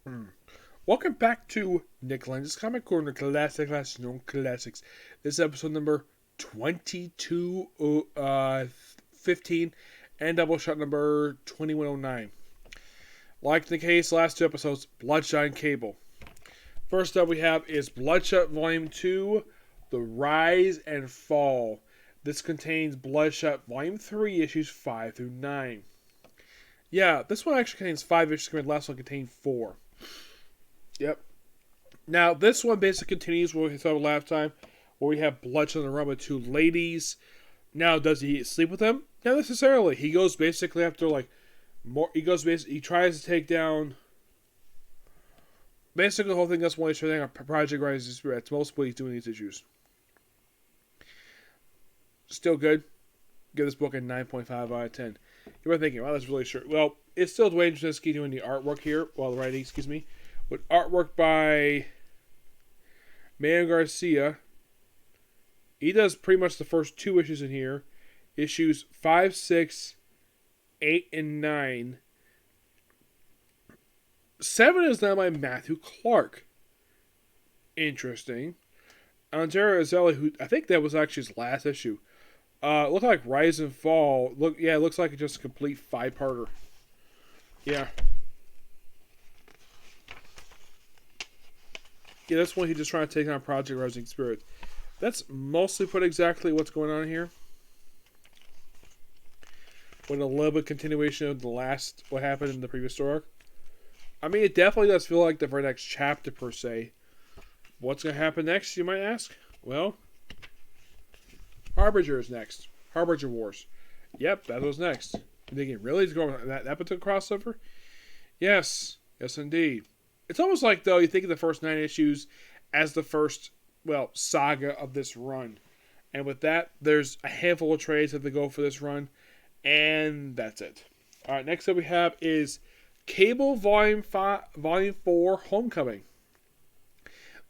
Hmm. Welcome back to Nick Lenz's Comic Corner Classics, known classics. This is episode number 22, 15, and Doubleshot number 2109. Like the case last two episodes, Bloodshot and Cable. First up we have is Bloodshot Volume 2, The Rise and Fall. This contains Bloodshot Volume 3, issues 5 through 9. Yeah, this one actually contains 5 issues, the last one contained 4. Yep. Now, this one basically continues what we saw last time, where we have Bloodshot on the run with two ladies. Now, does he sleep with them? Not necessarily. He goes basically after, he tries to take down. Basically, the whole thing that's one he's trying to Project Rises Spirit. That's most what he's doing these issues. Still good. Give this book a 9.5 out of 10. You might be thinking, wow, that's really short. Well, it's still Dwayne Jasinski doing the artwork here, the writing, excuse me. With artwork by Man Garcia. He does pretty much the first 2 issues in here. Issues 5, 6, 8, and 9. 7 is now by Matthew Clark. Interesting. Andrea Azzelli, who I think that was actually his last issue. Looked like Rise and Fall. It looks like it's just a complete 5-parter. Yeah. Yeah, that's when he's just trying to take on Project Rising Spirit. That's mostly put exactly what's going on here. With a little bit of continuation of what happened in the previous story arc. I mean, it definitely does feel like the very next chapter, per se. What's going to happen next, you might ask? Well, Harbinger is next. Harbinger Wars. Yep, that was next. You're thinking, really? It's going that particular crossover? Yes. Yes, indeed. It's almost like, though, you think of the first 9 issues as the first, saga of this run. And with that, there's a handful of trades that they go for this run. And that's it. Alright, next up we have is Cable Volume 4 Homecoming.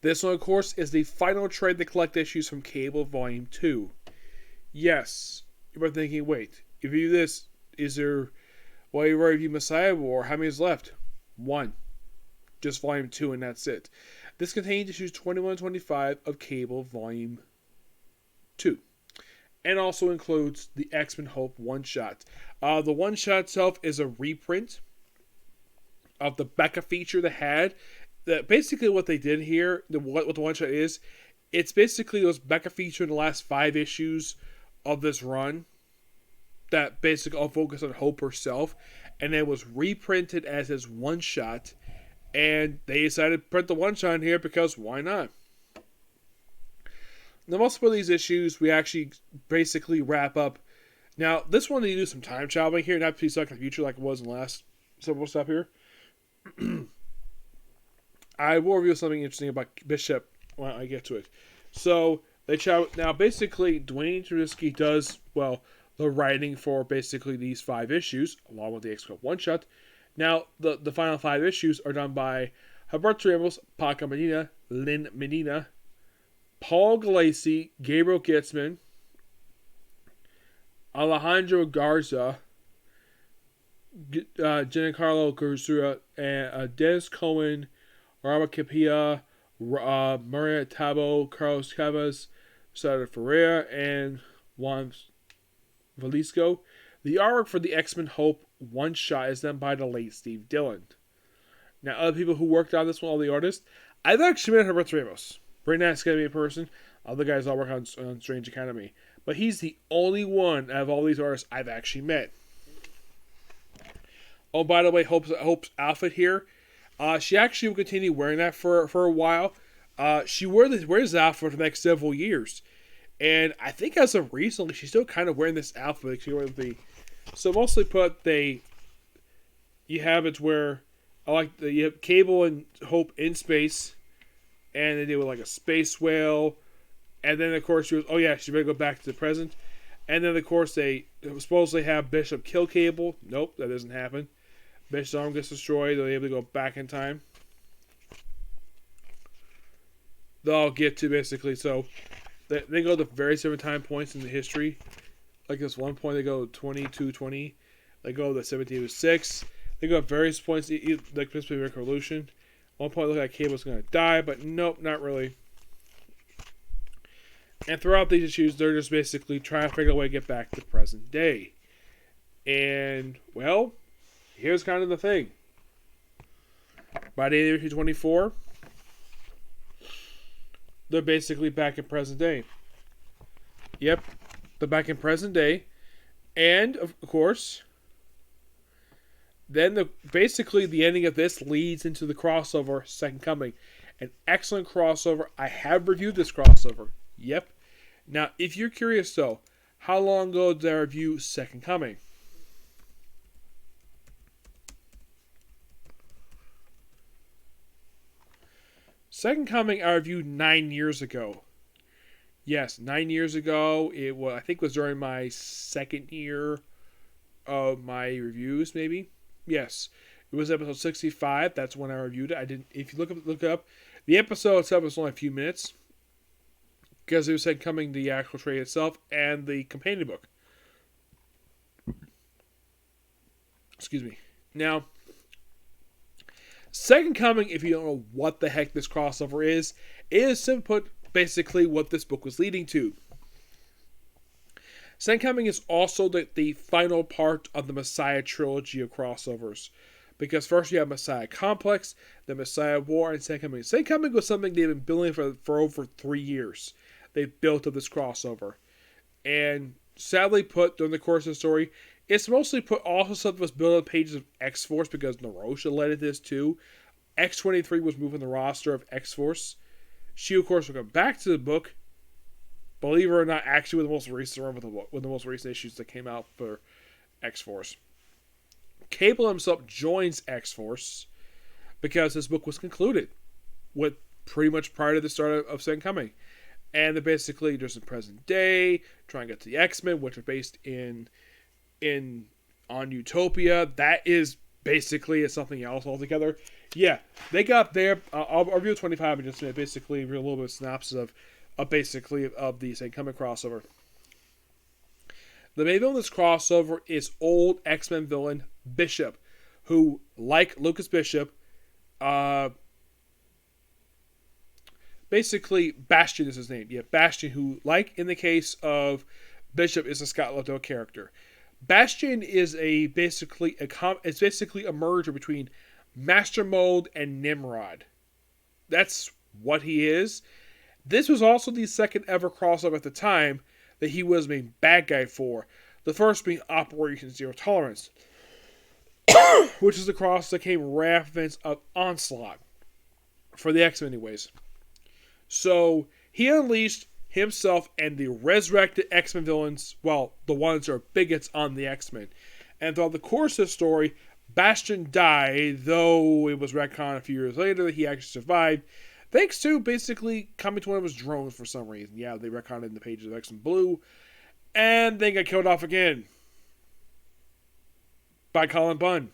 This one, of course, is the final trade to collect issues from Cable Volume 2. Yes. You're thinking, wait, if you do this, is there... Well, you already reviewed Messiah War. How many is left? 1. Just Volume 2, and that's it. This contains issues 21 and 25 of Cable Volume 2. And also includes the X-Men Hope one-shot. The one-shot itself is a reprint of the Becca feature they had. Basically what they did here, what the one-shot is, it's basically those Becca feature in the last 5 issues of this run that basically all focus on Hope herself. And it was reprinted as his one-shot. And they decided to print the one-shot here because why not? Now, most of these issues, we actually basically wrap up. Now, this one, they do some time traveling here, not to be stuck in the future like it was in the last several stuff here. I will reveal something interesting about Bishop when I get to it. So, they travel. Now, basically, Dwayne Jasinski does, the writing for basically these 5 issues, along with the X-Men one-shot. Now, the final 5 issues are done by Humberto Ramos, Paco Medina, Lynn Medina, Paul Galassi, Gabriel Gitzman, Alejandro Garza, Giancarlo Garzura, and Dennis Cohen, Robert Capilla, Maria Tabo, Carlos Chavez, Sada Ferreira, and Juan Velasco. The artwork for the X-Men Hope one-shot is done by the late Steve Dillon. Now, other people who worked on this one, all the artists, I've actually met Humberto Ramos. Very nice guy to be a person. Other guys all work on Strange Academy. But he's the only one out of all these artists I've actually met. Oh, by the way, Hope's outfit here, she actually will continue wearing that for a while. She wears this outfit for the next several years. And I think as of recently, she's still kind of wearing this outfit. So mostly you have it where you have Cable and Hope in space, and they do like a space whale, and then of course she better go back to the present, and then of course they supposedly have Bishop kill Cable. Nope, that doesn't happen. Bishop's arm gets destroyed. They're able to go back in time. They'll get to basically they go to various different time points in the history. Like this one point, they go 2220. They go to 1706. They go at various points, like this revolution. One point, it looked like Cable's going to die, but nope, not really. And throughout these issues, they're just basically trying to figure out a way to get back to present day. And, well, here's kind of the thing. By the end of issue 24, they're basically back in present day. Yep, they're back in present day. And, of course, then basically the ending of this leads into the crossover Second Coming. An excellent crossover. I have reviewed this crossover. Yep. Now, if you're curious, though, how long ago did I review Second Coming? Second Coming I reviewed 9 years ago. Yes, 9 years ago. I think it was during my second year of my reviews, maybe. Yes, it was episode 65. That's when I reviewed it. I didn't. If you look it up, the episode itself was only a few minutes because it was Second Coming, the actual trade itself, and the companion book. Excuse me. Now, Second Coming, if you don't know what the heck this crossover is simply put, basically what this book was leading to. Second Coming is also the final part of the Messiah trilogy of crossovers. Because first you have Messiah Complex, then Messiah War, and Second Coming. Second Coming was something they've been building for over 3 years. They built up this crossover. And sadly put, during the course of the story, it's mostly put also stuff that was built on pages of X-Force because Narosha led to this too. X-23 was moving the roster of X-Force. She, of course, will come back to the book. Believe it or not, actually with the most recent run with the most recent issues that came out for X-Force. Cable himself joins X-Force because his book was concluded with pretty much prior to the start of Second Coming. And they're basically just in present day, trying to get to the X-Men, which are based on Utopia. That is basically something else altogether. Yeah, they got there. I'll review 25 and just basically a little bit of synopsis of the Second Coming crossover. The main villain of this crossover is old X-Men villain Bishop, who, like Lucas Bishop, basically Bastion is his name. Yeah, Bastion, who, like in the case of Bishop, is a Scott Lobdell character. Bastion is basically a merger between Master Mold and Nimrod. That's what he is. This was also the second ever crossover at the time that he was the main bad guy for. The first being Operation Zero Tolerance, which is the cross that came right after events of Onslaught for the X-Men anyways. So he unleashed himself and the resurrected X-Men villains, well, the ones that are bigots on the X-Men. And throughout the course of the story, Bastion died, though it was retconned a few years later that he actually survived, thanks to basically coming to one of his drones for some reason. Yeah, they retconned it in the pages of X-Men Blue, and they got killed off again by Colin Bunn.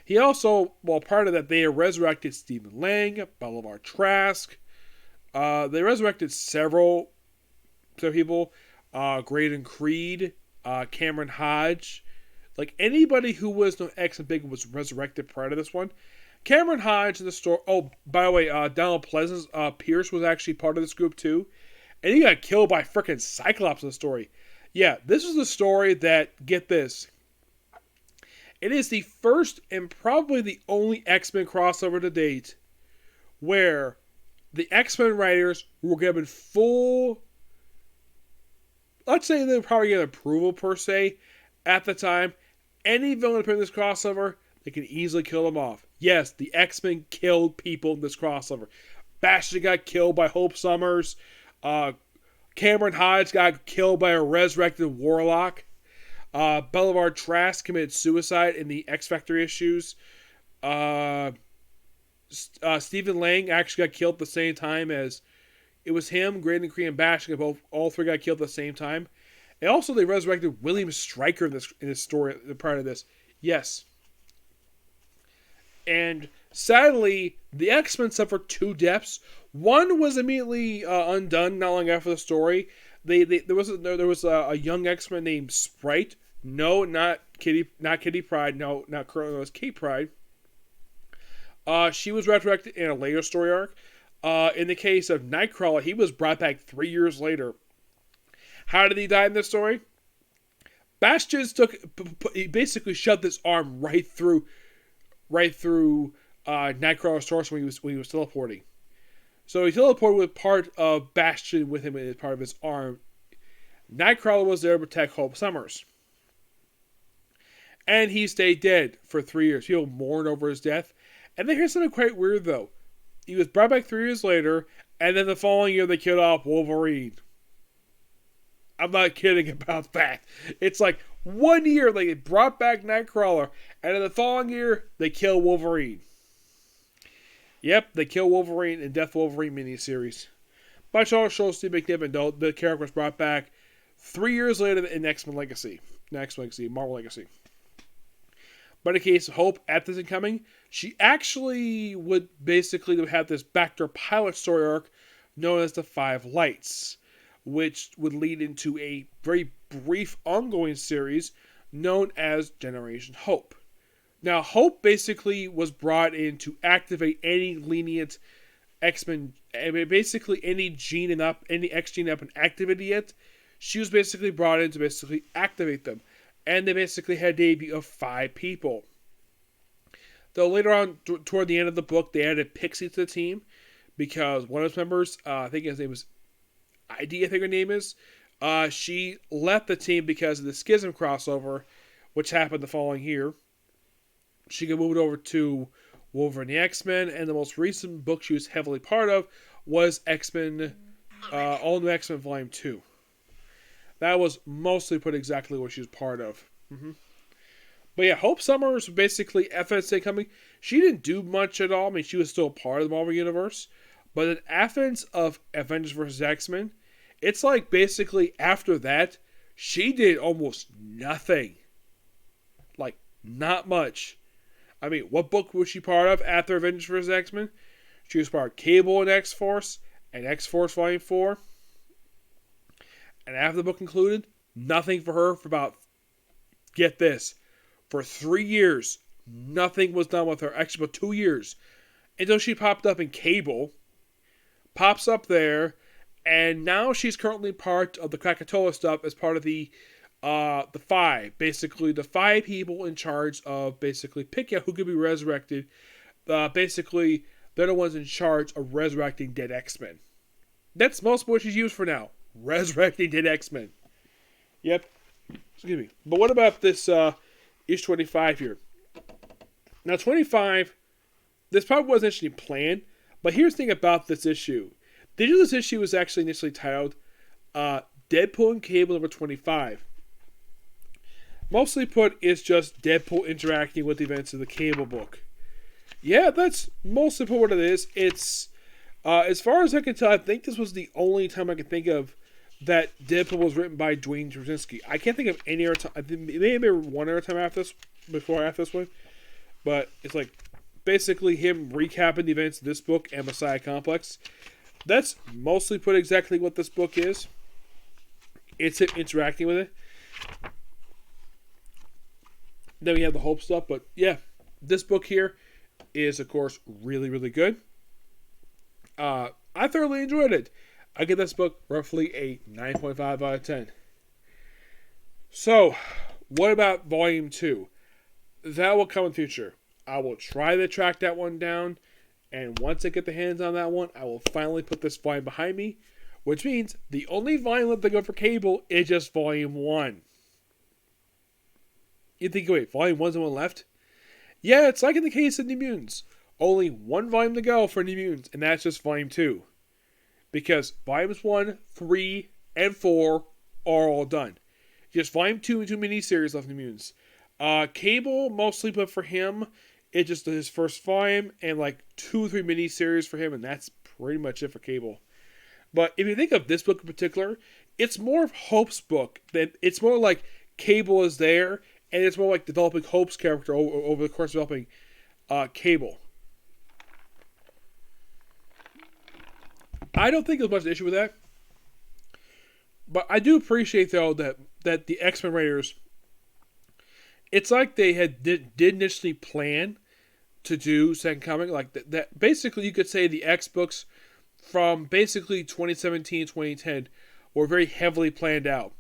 He also, part of that, they resurrected Stephen Lang, Bolivar Trask. They resurrected several people. Graydon Creed, Cameron Hodge. Like, anybody who was no X-Men big was resurrected prior to this one. Cameron Hodge in the story. Oh, by the way, Donald Pleasance, Pierce was actually part of this group too. And he got killed by frickin' Cyclops in the story. Yeah, this is the story that, get this, it is the first and probably the only X-Men crossover to date where the X-Men writers were given full, let's say they probably get approval per se at the time. Any villain appearing in this crossover, they can easily kill them off. Yes, the X-Men killed people in this crossover. Bastion got killed by Hope Summers. Cameron Hodge got killed by a resurrected Warlock. Bolivar Trask committed suicide in the X-Factor issues. Stephen Lang actually got killed at the same time as it was him, Graydon Creed, and Bastion. All three got killed at the same time. And also, they resurrected William Stryker in this story prior to this. Yes. And sadly, the X-Men suffered two deaths. One was immediately undone not long after the story. There was a young X-Men named Sprite. No, not not Kitty Pryde, no, not currently known as Kate Pryde. She was resurrected in a later story arc. In the case of Nightcrawler, he was brought back 3 years later. How did he die in this story? Bastions he basically shoved his arm right through Nightcrawler's torso when he was teleporting. So he teleported with part of Bastion with him as part of his arm. Nightcrawler was there to protect Hope Summers. And he stayed dead for 3 years. People mourned over his death. And then here's something quite weird, though. He was brought back 3 years later, and then the following year they killed off Wolverine. I'm not kidding about that. It's like 1 year they brought back Nightcrawler, and then the following year they killed Wolverine. Yep, they killed Wolverine in Death Wolverine miniseries. But it also shows Steve McNiven, though, the character was brought back 3 years later in X-Men Legacy. Marvel Legacy. But in the case of Hope, at this incoming, she actually would basically have this backdoor pilot story arc known as the Five Lights, which would lead into a very brief ongoing series known as Generation Hope. Now, Hope basically was brought in to activate any lenient X-Men, basically any X gene up and activated it. She was basically brought in to basically activate them. And they basically had a debut of 5 people. Though later on, toward the end of the book, they added Pixie to the team because one of its members, I think his name was ID, I think her name is, she left the team because of the Schism crossover, which happened the following year. She got moved over to Wolverine the X-Men, and the most recent book she was heavily part of was X-Men, All New X-Men Volume 2. That was mostly put exactly what she was part of. But yeah, Hope Summers was basically FNC coming. She didn't do much at all. I mean, she was still part of the Marvel Universe. But in Athens of Avengers vs. X-Men, it's like basically after that, she did almost nothing. Like, not much. I mean, what book was she part of after Avengers vs. X-Men? She was part of Cable and X-Force, and X-Force Volume 4. And after the book concluded, nothing for her for about, get this, for 3 years, nothing was done with her. Actually, about 2 years. Until she popped up in Cable, pops up there, and now she's currently part of the Krakatoa stuff as part of the 5. Basically, the 5 people in charge of basically picking out who could be resurrected. Basically, they're the ones in charge of resurrecting dead X-Men. That's most of what she's used for now. Resurrecting dead X-Men. Yep. Excuse me. But what about this issue 25 here? Now 25, this probably wasn't actually planned, but here's the thing about this issue. The issue of this issue was actually initially titled Deadpool and Cable number 25. Mostly put, it's just Deadpool interacting with the events of the Cable book. Yeah, that's mostly put what it is. It's, as far as I can tell, I think this was the only time I can think of that Deadpool was written by Dwayne Straczynski. I can't think of any other time. I think maybe one other time after this one. But it's like basically him recapping the events of this book and Messiah Complex. That's mostly put exactly what this book is. It's him interacting with it. Then we have the Hope stuff. But yeah, this book here is, of course, really, really good. I thoroughly enjoyed it. I give this book roughly a 9.5 out of 10. So, what about Volume 2? That will come in the future. I will try to track that one down, and once I get the hands on that one, I will finally put this volume behind me, which means the only volume left to go for Cable is just Volume 1. You think, wait, Volume 1's the one left? Yeah, it's like in the case of New Mutants. Only one volume to go for New Mutants, and that's just Volume 2. Because Volumes 1, 3, and 4 are all done. Just Volume 2 and 2 miniseries left in the Mutants. Cable, mostly, but for him, it's just his first volume, and like 2 or 3 miniseries for him, and that's pretty much it for Cable. But if you think of this book in particular, it's more of Hope's book. It's more like Cable is there, and it's more like developing Hope's character over the course of developing Cable. I don't think there's much of an issue with that. But I do appreciate, though, that the X-Men writers It's like they did initially plan to do Second Coming. Like that basically, you could say the X books from basically 2017 2010 were very heavily planned out.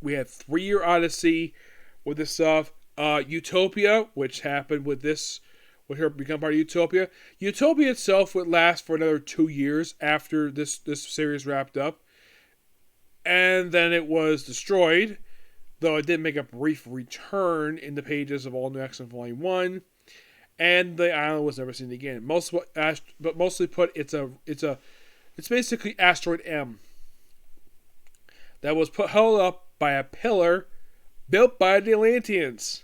We had 3-year Odyssey with this stuff. Utopia, which happened with this, with her become part of Utopia. Utopia itself would last for another 2 years after this series wrapped up, and then it was destroyed. Though it did make a brief return in the pages of All New X-Men Volume 1, and the island was never seen again. But mostly put, it's basically Asteroid M that was held up by a pillar built by the Atlanteans.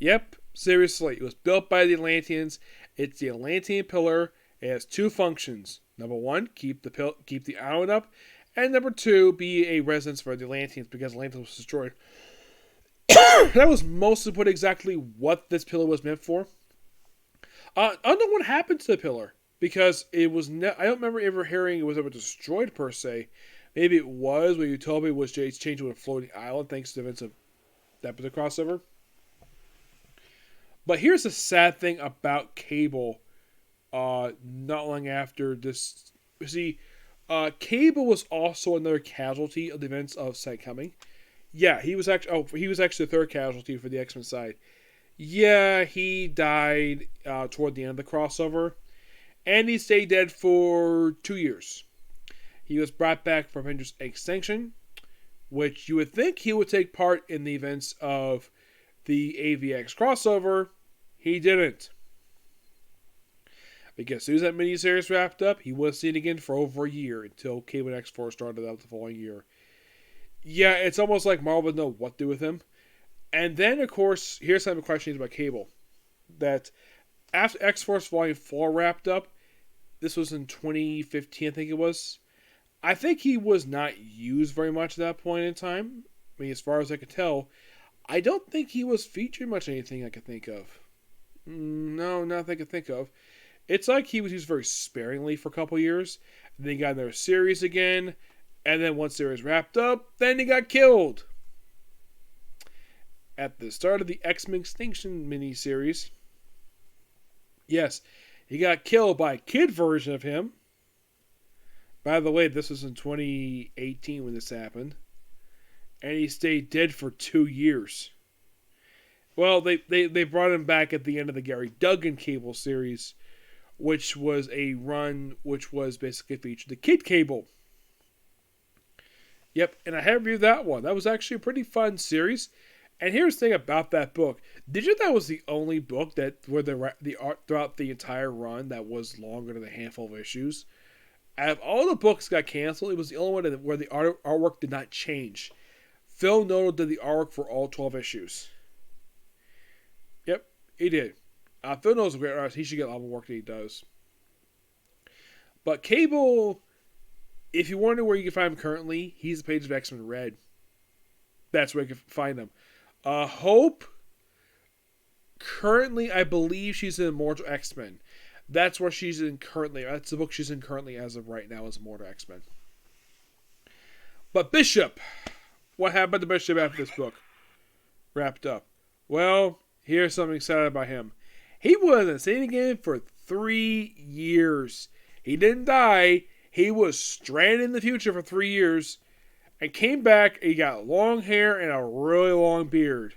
Yep, seriously, it was built by the Atlanteans. It's the Atlantean pillar. It has 2 functions. Number 1, keep the island up, and number 2, be a residence for the Atlanteans because Atlantis was destroyed. That was mostly put exactly what this pillar was meant for. I don't know what happened to the pillar because it was. I don't remember ever hearing it was ever destroyed per se. Maybe it was when Utopia was changed to a floating island thanks to the events of that particular crossover. But here's the sad thing about Cable. Not long after this, see, Cable was also another casualty of the events of Second Coming. Yeah, he was actually the third casualty for the X-Men side. Yeah, he died toward the end of the crossover, and he stayed dead for 2 years. He was brought back for Avengers Extinction, which you would think he would take part in the events of the AVX crossover. He didn't. Because as soon as that miniseries wrapped up, he was seen again for over a year until Cable and X-Force started out the following year. Yeah, it's almost like Marvel would know what to do with him. And then, of course, here's some questions about Cable. That after X-Force Volume 4 wrapped up, this was in 2015, I think it was. I think he was not used very much at that point in time. I mean, as far as I could tell, I don't think he was featured much in anything I could think of. No, nothing I could think of. It's like he was used very sparingly for a couple years. Then he got another series again. And then once the series wrapped up, then he got killed. At the start of the X-Men Extinction miniseries. Yes, he got killed by a kid version of him. By the way, this was in 2018 when this happened. And he stayed dead for 2 years. Well, they brought him back at the end of the Gary Duggan Cable series, which was a run which was basically featured the Kid Cable. Yep, and I have reviewed that one. That was actually a pretty fun series. And here's the thing about that book. Did you know that was the only book that where the art throughout the entire run that was longer than a handful of issues? Out of all the books got canceled, it was the only one where the artwork did not change. Phil Noto did the artwork for all 12 issues. Yep, he did. Phil Noto's a great artist. He should get a lot more work than he does. But Cable, if you wonder where you can find him currently, he's the page of X-Men Red. That's where you can find him. Hope, currently, I believe she's in Immortal X-Men. That's where she's in currently. That's the book she's in currently as of right now is Immortal X-Men. But Bishop. What happened to Bishop after this book wrapped up? Well, here's something exciting about him. He wasn't seen again for 3 years. He didn't die. He was stranded in the future for 3 years and came back. He got long hair and a really long beard.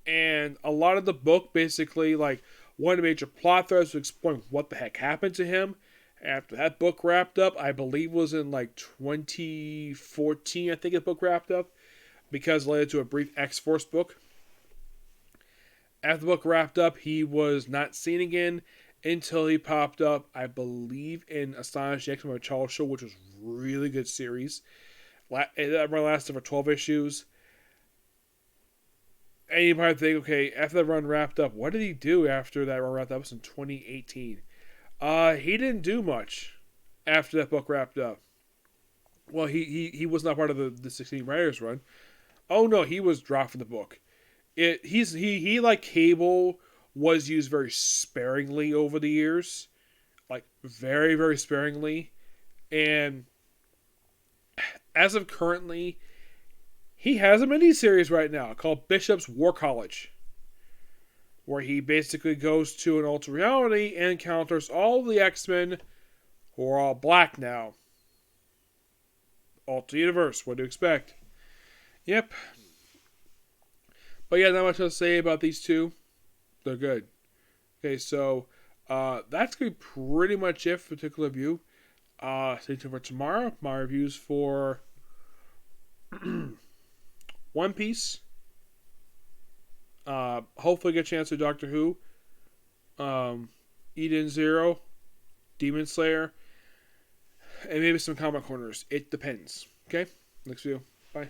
And a lot of the book basically, like, one of the major plot threads to explain what the heck happened to him. After that book wrapped up, I believe was in like 2014, I think the book wrapped up, because it led to a brief X-Force book. After the book wrapped up, he was not seen again until he popped up, I believe, in Astonishing X-Men Charles Show, which was a really good series. That lasted for 12 issues. And you might think, okay, after that run wrapped up, what did he do after that run wrapped up? It was in 2018. He didn't do much after that book wrapped up. Well, he was not part of the 16 Writers run. Oh no, he was dropped from the book. He like Cable was used very sparingly over the years, like very, very sparingly, and as of currently, He has a miniseries right now called Bishop's War College, where he basically goes to an alternate reality and encounters all the X-Men who are all black now. Alternate universe, what do you expect? Yep. But yeah, not much to say about these two. They're good. Okay, so that's going to be pretty much it for particular review. Stay tuned for tomorrow. My reviews for One Piece. Hopefully get a chance to Doctor Who. Eden Zero. Demon Slayer. And maybe some comic corners. It depends. Okay? Next video. Bye.